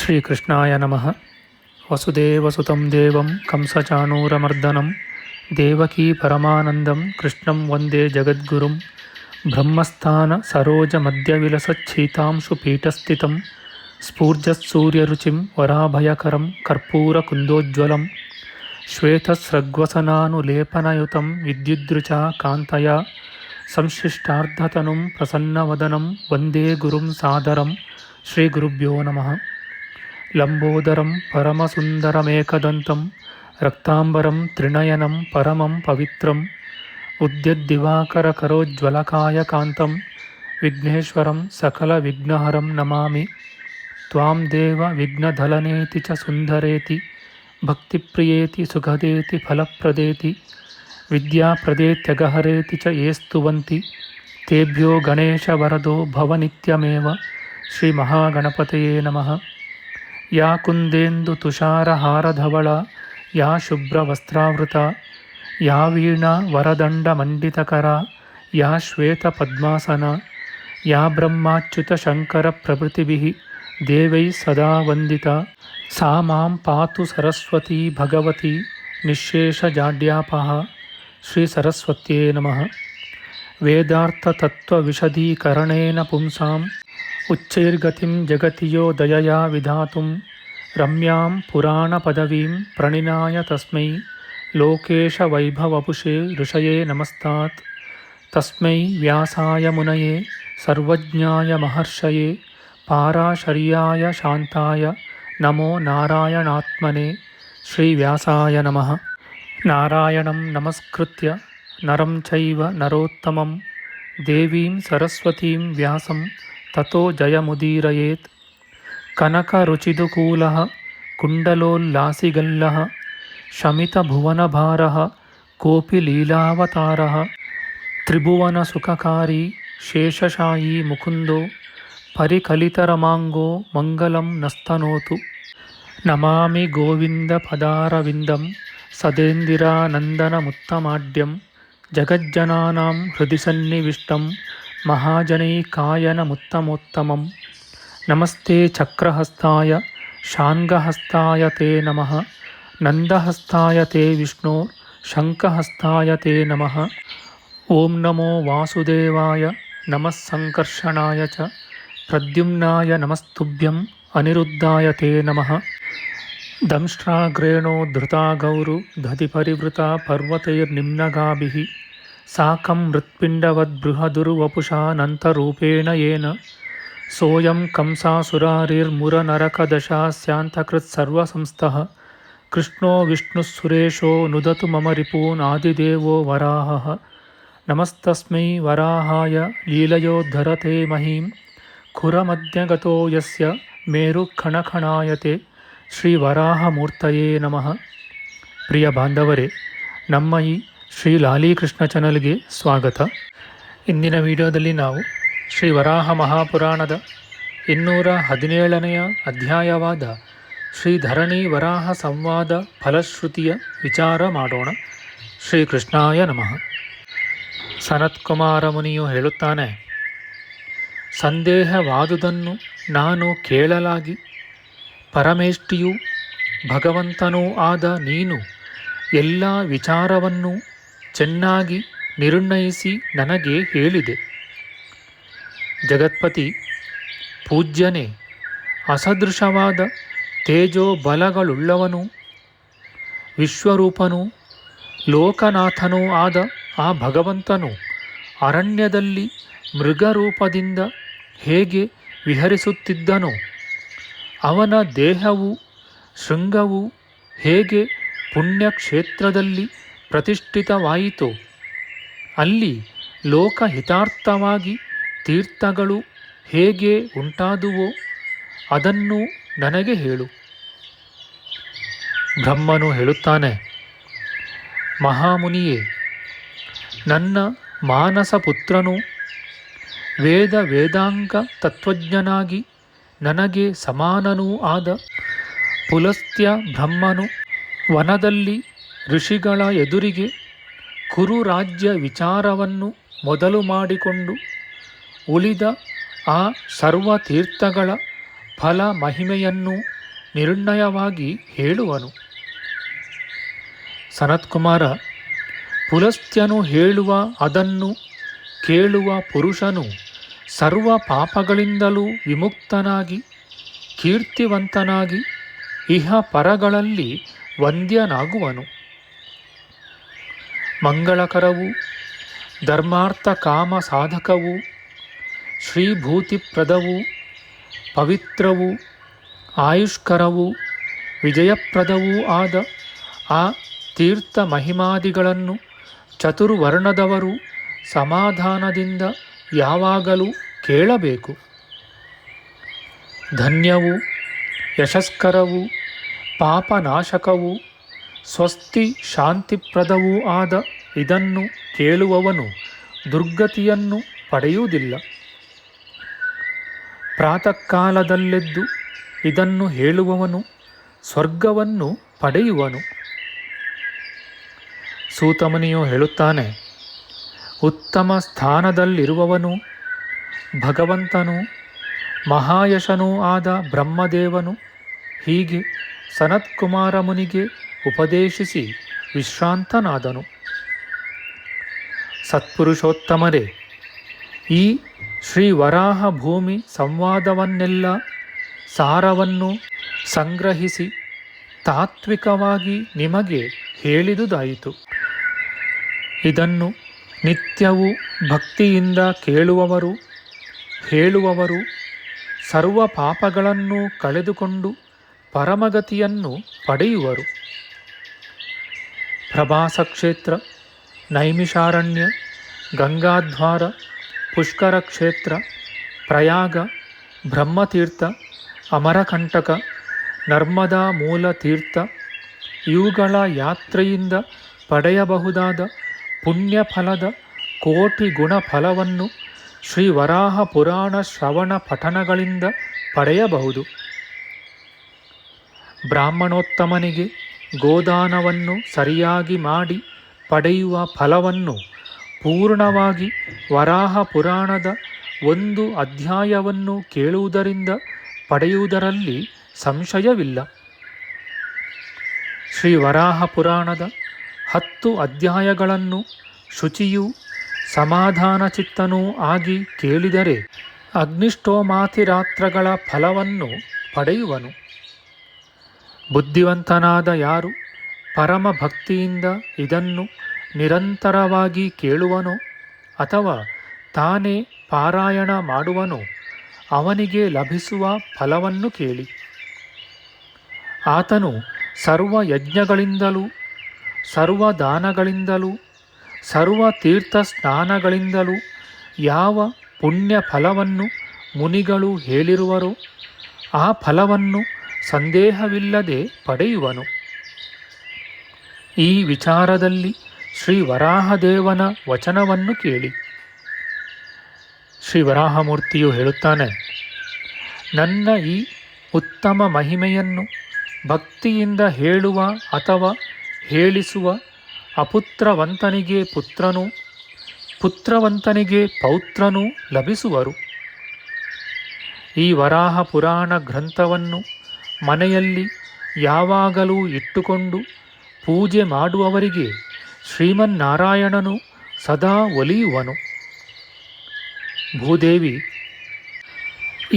ಶ್ರೀಕೃಷ್ಣಾಯ ನಮಃ. ವಸುದೇವಸುತಂ ದೇವಂ ಕಂಸಚಾಣೂರಮರ್ದನಂ ದೇವಕೀ ಪರಮಾನಂದಂ ಕೃಷ್ಣಂ ವಂದೇ ಜಗದ್ಗುರುಂ. ಬ್ರಹ್ಮಸ್ಥಾನ ಸರೋಜ ಮಧ್ಯವಿಲಸಚ್ಛೀತಾಂಶು ಪೀಠಸ್ಥಿತಂ ಸ್ಫೂರ್ಜತ್ಸೂರ್ಯರುಚಿಂ ವರಾಭಯಕರಂ ಕರ್ಪೂರಕುಂದೋಜ್ವಲಂ ಶ್ವೇತಸ್ರಗ್ವಸನಾನುಲೇಪನಯುತಂ ವಿದ್ಯುದ್ರುಚಾ ಕಾಂತಯಾ ಸಂಶ್ಲಿಷ್ಟಾರ್ಧತನುಂ ಪ್ರಸನ್ನವದನಂ ವಂದೇ ಗುರುಂ ಸಾದರಂ. ಶ್ರೀಗುರುಭ್ಯೋ ನಮಃ. ಲಂಬೋದರಂ ಪರಮಸುಂದರಮೇಕದಂತಂ ರಕ್ತಾಂಬರಂ ತ್ರಿನಯನಂ ಪರಮಂ ಪವಿತ್ರಂ ಉದ್ಯದ್ದಿವಾಕರಕರೋಜ್ವಲಕಾಯಕಾಂತಂ ವಿಘ್ನೇಶ್ವರಂ ಸಕಲವಿಘ್ನಹರಂ ನಮಾಮಿ. ತ್ವಾಂ ದೇವ ವಿಘ್ನಧಲನೇತಿ ಚ ಸುಂದರೇತಿ ಭಕ್ತಿಪ್ರಿಯೇತಿ ಸುಖದೇತಿ ಫಲಪ್ರದೇತಿ ವಿದ್ಯಾಪ್ರದೇತ್ಯಗಹರೇತಿ ಚ ಯೇ ಸ್ತುವಂತಿ ತೇಭ್ಯೋ ಗಣೇಶವರದೋ ಭವನಿತ್ಯಮೇವ. ಶ್ರೀಮಹಾಗಣಪತಯೇ ನಮಃ. ಯಾ ಕುಂದೇಂದು ತುಷಾರಹಾರಧವಳ ಯಾ ಶುಭ್ರವಸ್ತ್ರಾವೃತ ಯಾ ವೀಣಾ ವರದಂಡಮಂಡಿತಕರ ಯಾ ಶ್ವೇತಪದ್ಮಾಸನ ಯಾ ಬ್ರಹ್ಮಾಚ್ಯುತಶಂಕರಪ್ರಭೃತಿಭಿಃ ದೇವೈಃ ಸದಾ ವಂದಿತಾ ಸಾ ಮಾಂ ಪಾತು ಸರಸ್ವತೀ ಭಗವತಿ ನಿಶ್ಶೇಷಜಾಡ್ಯಾಪಃ. ಶ್ರೀ ಸರಸ್ವತ್ಯೇ ನಮಃ. ವೇದಾರ್ಥತತ್ವವಿಶದೀಕರಣೇನ ಪುಂಸಾಂ ಉಚ್ಚೈರ್ಗತಿಂ ಜಗತಿ ಯೋ ದಯಯಾ ವಿಧಾತುಂ ರಮ್ಯಾಂ ಪುರಾಣಪದವೀಂ ಪ್ರಣಿನಾಯ ತಸ್ಮೈ ಲೋಕೇಶವೈಭವಪುಷೇ ಋಷಯೇ ನಮಸ್ತಾತ್. ತಸ್ಮೈ ವ್ಯಾಸಾಯ ಮುನಯೇ ಸರ್ವಜ್ಞಾಯ ಮಹರ್ಷಯೇ ಪಾರಾಶರ್ಯಾಯ ಶಾಂತಾಯ ನಮೋ ನಾರಾಯಣಾತ್ಮನೇ. ಶ್ರೀವ್ಯಾಸಾಯ ನಮಃ. ನಾರಾಯಣಂ ನಮಸ್ಕೃತ್ಯ ನರಂ ಚೈವ ನರೋತ್ತಮಂ ದೇವೀಂ ಸರಸ್ವತೀಂ ವ್ಯಾಸಂ ತತೋ ಜಯಮುದೀರಯೇತ್. ಕನಕರುಚಿದುಕೂಲಃ ಕುಂಡಲೋಲ್ಲಾಸಿಗಲ್ಲಃ ಶಮಿತಭುವನಭಾರಃ ಕೋಪಿ ಲೀಲಾವತಾರಃ ತ್ರಿಭುವನಸುಖಕಾರಿ ಶೇಷಶಾಯೀ ಮುಕುಂದೋ ಪರಿಕಲಿತರಮಾಂಗೋ ಮಂಗಲಂ ನಸ್ತನೋತು. ನಮಾಮಿ ಗೋವಿಂದಪದಾರವಿಂದಂ ಸದೇಂದಿರಾನಂದನಮುತ್ತಮಾಡ್ಯಂ ಜಗಜ್ಜನಾನಾಂ ಹೃದಿ ಸನ್ನಿವಿಷ್ಟಂ ಮಹಾಜನೈಕಾಯನಮುತ್ತಮೋತ್ತಮಂ. ನಮಸ್ತೆ ಚಕ್ರಹಸ್ತಾಯ ಶಾಂಗಹಸ್ತಾಯ ತೇ ನಮಃ. ನಂದಹಸ್ತಾಯ ತೇ ವಿಷ್ಣೋ ಶಂಖಹಸ್ತಾಯ ತೇ ನಮಃ. ಓಂ ನಮೋ ವಾಸುದೇವಾಯ ನಮಃ ಸಂಕರ್ಷಣಾಯ ಚ ಪ್ರದ್ಯುಮ್ನಾಯ ನಮಸ್ತುಭ್ಯಂ ಅನಿರುದ್ಧಾಯ ತೇ ನಮಃ. ದಂಷ್ಟ್ರಾಗ್ರೇಣೋ ಧೃತಾ ಗೌರು ದಧಿಪರಿವೃತಾ ಪರ್ವತೈರ್ನಿಮ್ನಗಾಭಿಃ ಸಾಕಂ ಮೃತ್ಪಿಂಡವದ್ಬೃಹದುರ್ವಪುಷಾನಂತರೂಪೇಣ ಯೇನ ಸೋಯಂ ಕಂಸಾಸುರಾರಿರ್ಮುರನರಕದಶಾಸ್ಯಾಂತಕೃತ್ಸರ್ವಸಂಸ್ಥಃ ಕೃಷ್ಣೋ ವಿಷ್ಣುಃಸುರೇಶೋ ನುದತು ಮಮ ರಿಪೂನ್ ಆದಿದೇವೋ ವರಾಹಃ. ನಮಸ್ತಸ್ಮೈ ವರಾಹಾಯ ಲೀಲಯೋದ್ಧರತೆ ಮಹೀಂ ಖುರಮಧ್ಯಗತೋ ಯಸ್ಯ ಮೇರುಖಣಖಣಾಯತೆ. ಶ್ರೀ ವರಾಹಮೂರ್ತಯೇ ನಮಃ. ಪ್ರಿಯ ಬಾಂಧವರೇ, ನಮ್ಮ ಈ ಶ್ರೀ ಲಾಲೀಕೃಷ್ಣ ಚಾನಲ್ಗೆ ಸ್ವಾಗತ. ಇಂದಿನ ವಿಡಿಯೋದಲ್ಲಿ ನಾವು ಶ್ರೀ ವರಾಹ ಮಹಾಪುರಾಣದ 217ನೇ ಅಧ್ಯಾಯವಾದ ಶ್ರೀ ಧರಣಿ ವರಾಹ ಸಂವಾದ ಫಲಶ್ರುತಿಯ ವಿಚಾರ ಮಾಡೋಣ. ಶ್ರೀಕೃಷ್ಣಾಯ ನಮಃ. ಸನತ್ಕುಮಾರ ಮುನಿಯು ಹೇಳುತ್ತಾನೆ, ಸಂದೇಹವಾದುದನ್ನು ನಾನು ಕೇಳಲಾಗಿ ಪರಮೇಷ್ಠಿಯೂ ಭಗವಂತನೂ ಆದ ನೀನು ಎಲ್ಲ ವಿಚಾರವನ್ನು ಚೆನ್ನಾಗಿ ನಿರ್ಣಯಿಸಿ ನನಗೆ ಹೇಳಿದೆ. ಜಗತ್ಪತಿ ಪೂಜ್ಯನೇ, ಅಸದೃಶವಾದ ತೇಜೋಬಲಗಳುಳ್ಳವನೂ ವಿಶ್ವರೂಪನೂ ಲೋಕನಾಥನೂ ಆದ ಆ ಭಗವಂತನು ಅರಣ್ಯದಲ್ಲಿ ಮೃಗರೂಪದಿಂದ ಹೇಗೆ ವಿಹರಿಸುತ್ತಿದ್ದನೋ, ಅವನ ದೇಹವು ಶೃಂಗವು ಹೇಗೆ ಪುಣ್ಯಕ್ಷೇತ್ರದಲ್ಲಿ ಪ್ರತಿಷ್ಠಿತವಾಯಿತೋ, ಅಲ್ಲಿ ಲೋಕಹಿತಾರ್ಥವಾಗಿ ತೀರ್ಥಗಳು ಹೇಗೆ ಉಂಟಾದುವೋ ಅದನ್ನು ನನಗೆ ಹೇಳು. ಬ್ರಹ್ಮನು ಹೇಳುತ್ತಾನೆ, ಮಹಾಮುನಿಯೇ, ನನ್ನ ಮಾನಸ ಪುತ್ರನು ವೇದ ವೇದಾಂಗ ತತ್ವಜ್ಞನಾಗಿ ನನಗೆ ಸಮಾನನೂ ಆದ ಪುಲಸ್ತ್ಯ ಬ್ರಹ್ಮನು ವನದಲ್ಲಿ ಋಷಿಗಳ ಎದುರಿಗೆ ಕುರು ರಾಜ್ಯ ವಿಚಾರವನ್ನು ಮೊದಲು ಮಾಡಿಕೊಂಡು ಉಳಿದ ಆ ಸರ್ವತೀರ್ಥಗಳ ಫಲ ಮಹಿಮೆಯನ್ನು ನಿರ್ಣಯವಾಗಿ ಹೇಳುವನು. ಸನತ್ಕುಮಾರ, ಪುಲಸ್ತ್ಯನು ಹೇಳುವ ಅದನ್ನು ಕೇಳುವ ಪುರುಷನು ಸರ್ವ ಪಾಪಗಳಿಂದಲೂ ವಿಮುಕ್ತನಾಗಿ ಕೀರ್ತಿವಂತನಾಗಿ ಇಹ ಪರಗಳಲ್ಲಿ ವಂದ್ಯನಾಗುವನು. ಮಂಗಳಕರವೂ ಧರ್ಮಾರ್ಥ ಕಾಮ ಸಾಧಕವೂ ಶ್ರೀಭೂತಿಪ್ರದವೂ ಪವಿತ್ರವೂ ಆಯುಷ್ಕರವೂ ವಿಜಯಪ್ರದವೂ ಆದ ಆ ತೀರ್ಥ ಮಹಿಮಾದಿಗಳನ್ನು ಚತುರ್ವರ್ಣದವರು ಸಮಾಧಾನದಿಂದ ಯಾವಾಗಲೂ ಕೇಳಬೇಕು. ಧನ್ಯವೂ ಯಶಸ್ಕರವೂ ಪಾಪನಾಶಕವೂ ಸ್ವಸ್ತಿ ಶಾಂತಿಪ್ರದವೂ ಆದ ಇದನ್ನು ಕೇಳುವವನು ದುರ್ಗತಿಯನ್ನು ಪಡೆಯುವುದಿಲ್ಲ. ಪ್ರಾತಃ ಕಾಲದಲ್ಲೆದ್ದು ಇದನ್ನು ಹೇಳುವವನು ಸ್ವರ್ಗವನ್ನು ಪಡೆಯುವನು. ಸೂತಮುನಿಯು ಹೇಳುತ್ತಾನೆ, ಉತ್ತಮ ಸ್ಥಾನದಲ್ಲಿರುವವನು ಭಗವಂತನು ಮಹಾಯಶನೂ ಆದ ಬ್ರಹ್ಮದೇವನು ಹೀಗೆ ಸನತ್ಕುಮಾರ ಮುನಿಗೆ ಉಪದೇಶಿಸಿ ವಿಶ್ರಾಂತನಾದನು. ಸತ್ಪುರುಷೋತ್ತಮರೇ, ಈ ಶ್ರೀವರಾಹ ಭೂಮಿ ಸಂವಾದವನ್ನೆಲ್ಲ ಸಾರವನ್ನು ಸಂಗ್ರಹಿಸಿ ತಾತ್ವಿಕವಾಗಿ ನಿಮಗೆ ಹೇಳಿದುದಾಯಿತು. ಇದನ್ನು ನಿತ್ಯವೂ ಭಕ್ತಿಯಿಂದ ಕೇಳುವವರು ಹೇಳುವವರು ಸರ್ವ ಪಾಪಗಳನ್ನು ಕಳೆದುಕೊಂಡು ಪರಮಗತಿಯನ್ನು ಪಡೆಯುವರು. ಪ್ರಭಾಸ ಕ್ಷೇತ್ರ, ನೈಮಿಷಾರಣ್ಯ, ಗಂಗಾದ್ವಾರ, ಪುಷ್ಕರ ಕ್ಷೇತ್ರ, ಪ್ರಯಾಗ, ಬ್ರಹ್ಮತೀರ್ಥ, ಅಮರಕಂಟಕ, ನರ್ಮದಾ ಮೂಲ ತೀರ್ಥ ಇವುಗಳ ಯಾತ್ರೆಯಿಂದ ಪಡೆಯಬಹುದಾದ ಪುಣ್ಯಫಲದ ಕೋಟಿ ಗುಣ ಫಲವನ್ನು ಶ್ರೀ ವರಾಹ ಪುರಾಣ ಶ್ರವಣ ಪಠನಗಳಿಂದ ಪಡೆಯಬಹುದು. ಬ್ರಾಹ್ಮಣೋತ್ತಮನಿಗೆ ಗೋದಾನವನ್ನು ಸರಿಯಾಗಿ ಮಾಡಿ ಪಡೆಯುವ ಫಲವನ್ನು ಪೂರ್ಣವಾಗಿ ವರಾಹ ಪುರಾಣದ ಒಂದು ಅಧ್ಯಾಯವನ್ನು ಕೇಳುವುದರಿಂದ ಪಡೆಯುವುದರಲ್ಲಿ ಸಂಶಯವಿಲ್ಲ. ಶ್ರೀ ವರಾಹ ಪುರಾಣದ 10 ಅಧ್ಯಾಯಗಳನ್ನು ಶುಚಿಯೂ ಸಮಾಧಾನ ಚಿತ್ತನೂ ಆಗಿ ಕೇಳಿದರೆ ಅಗ್ನಿಷ್ಠೋಮಾತಿರಾತ್ರಗಳ ಫಲವನ್ನು ಪಡೆಯುವನು. ಬುದ್ಧಿವಂತನಾದ ಯಾರು ಪರಮ ಭಕ್ತಿಯಿಂದ ಇದನ್ನು ನಿರಂತರವಾಗಿ ಕೇಳುವನೋ ಅಥವಾ ತಾನೇ ಪಾರಾಯಣ ಮಾಡುವನೋ ಅವನಿಗೆ ಲಭಿಸುವ ಫಲವನ್ನು ಕೇಳಿ. ಆತನು ಸರ್ವ ಯಜ್ಞಗಳಿಂದಲೂ ಸರ್ವ ದಾನಗಳಿಂದಲೂ ಸರ್ವ ತೀರ್ಥ ಸ್ನಾನಗಳಿಂದಲೂ ಯಾವ ಪುಣ್ಯ ಫಲವನ್ನು ಮುನಿಗಳು ಹೇಳಿರುವರೋ ಆ ಫಲವನ್ನು ಸಂದೇಹವಿಲ್ಲದೆ ಪಡೆಯುವನು. ಈ ವಿಚಾರದಲ್ಲಿ ಶ್ರೀ ವರಾಹದೇವನ ವಚನವನ್ನು ಕೇಳಿ. ಶ್ರೀ ವರಾಹಮೂರ್ತಿಯು ಹೇಳುತ್ತಾನೆ, ನನ್ನ ಈ ಉತ್ತಮ ಮಹಿಮೆಯನ್ನು ಭಕ್ತಿಯಿಂದ ಹೇಳುವ ಅಥವಾ ಹೇಳಿಸುವ ಅಪುತ್ರವಂತನಿಗೆ ಪುತ್ರನೂ ಪುತ್ರವಂತನಿಗೆ ಪೌತ್ರನೂ ಲಭಿಸುವರು. ಈ ವರಾಹ ಪುರಾಣ ಗ್ರಂಥವನ್ನು ಮನೆಯಲ್ಲಿ ಯಾವಾಗಲೂ ಇಟ್ಟುಕೊಂಡು ಪೂಜೆ ಮಾಡುವವರಿಗೆ ಶ್ರೀಮನ್ನಾರಾಯಣನು ಸದಾ ಒಲಿಯುವನು. ಭೂದೇವಿ,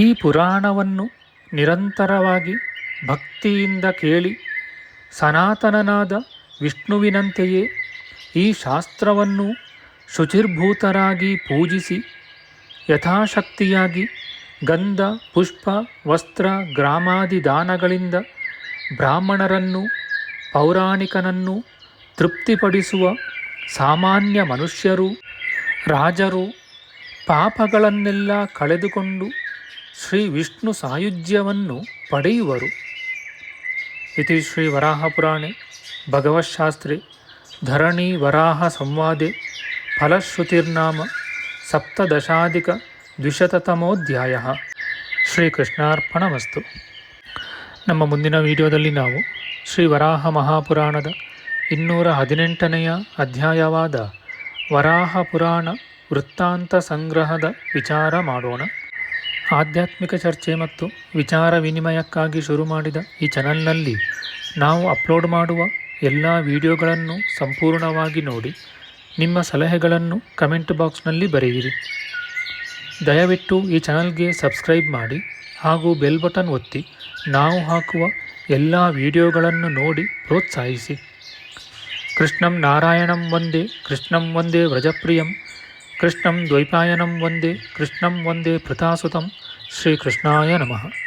ಈ ಪುರಾಣವನ್ನು ನಿರಂತರವಾಗಿ ಭಕ್ತಿಯಿಂದ ಕೇಳಿ ಸನಾತನನಾದ ವಿಷ್ಣುವಿನಂತೆಯೇ ಈ ಶಾಸ್ತ್ರವನ್ನು ಶುಚಿರ್ಭೂತರಾಗಿ ಪೂಜಿಸಿ ಯಥಾಶಕ್ತಿಯಾಗಿ ಗಂಧ ಪುಷ್ಪ ವಸ್ತ್ರ ಗ್ರಾಮಾದಿ ದಾನಗಳಿಂದ ಬ್ರಾಹ್ಮಣರನ್ನು ಪೌರಾಣಿಕನನ್ನು ತೃಪ್ತಿಪಡಿಸುವ ಸಾಮಾನ್ಯ ಮನುಷ್ಯರು ರಾಜರು ಪಾಪಗಳನ್ನೆಲ್ಲ ಕಳೆದುಕೊಂಡು ಶ್ರೀ ವಿಷ್ಣು ಸಾಯುಜ್ಯವನ್ನು ಪಡೆಯುವರು. ಇತಿ ಶ್ರೀ ವರಾಹಪುರಾಣೆ ಭಗವತ್ಶಾಸ್ತ್ರೆ ಧರಣಿ ವರಾಹ ಸಂವಾದೆ ಫಲಶ್ರುತಿರ್ನಾಮ ಸಪ್ತದಶಾಧಿಕ ದ್ವಿಶತತಮೋಧ್ಯಾಯ. ಶ್ರೀಕೃಷ್ಣಾರ್ಪಣಮಸ್ತು. ನಮ್ಮ ಮುಂದಿನ ವಿಡಿಯೋದಲ್ಲಿ ನಾವು ಶ್ರೀ ವರಾಹ ಮಹಾಪುರಾಣದ 218ನೆಯ ಅಧ್ಯಾಯವಾದ ವರಾಹ ಪುರಾಣ ವೃತ್ತಾಂತ ಸಂಗ್ರಹದ ವಿಚಾರ ಮಾಡೋಣ. ಆಧ್ಯಾತ್ಮಿಕ ಚರ್ಚೆ ಮತ್ತು ವಿಚಾರ ವಿನಿಮಯಕ್ಕಾಗಿ ಶುರು ಮಾಡಿದ ಈ ಚಾನಲ್ನಲ್ಲಿ ನಾವು ಅಪ್ಲೋಡ್ ಮಾಡುವ ಎಲ್ಲ ವಿಡಿಯೋಗಳನ್ನು ಸಂಪೂರ್ಣವಾಗಿ ನೋಡಿ ನಿಮ್ಮ ಸಲಹೆಗಳನ್ನು ಕಮೆಂಟ್ ಬಾಕ್ಸ್ನಲ್ಲಿ ಬರೆಯಿರಿ. ದಯವಿಟ್ಟು ಈ ಚಾನಲ್ಗೆ ಸಬ್ಸ್ಕ್ರೈಬ್ ಮಾಡಿ ಹಾಗೂ ಬೆಲ್ ಬಟನ್ ಒತ್ತಿ ನಾವು ಹಾಕುವ ಎಲ್ಲ ವಿಡಿಯೋಗಳನ್ನು ನೋಡಿ ಪ್ರೋತ್ಸಾಹಿಸಿ. ಕೃಷ್ಣಂ ನಾರಾಯಣಂ ವಂದೇ ಕೃಷ್ಣಂ ವಂದೇ ವ್ರಜಪ್ರಿಯಂ ಕೃಷ್ಣಂ ದ್ವೈಪಾಯನಂ ವಂದೇ ಕೃಷ್ಣಂ ವಂದೇ ಪೃಥಾಸುತಂ ಶ್ರೀಕೃಷ್ಣಾಯ ನಮಃ.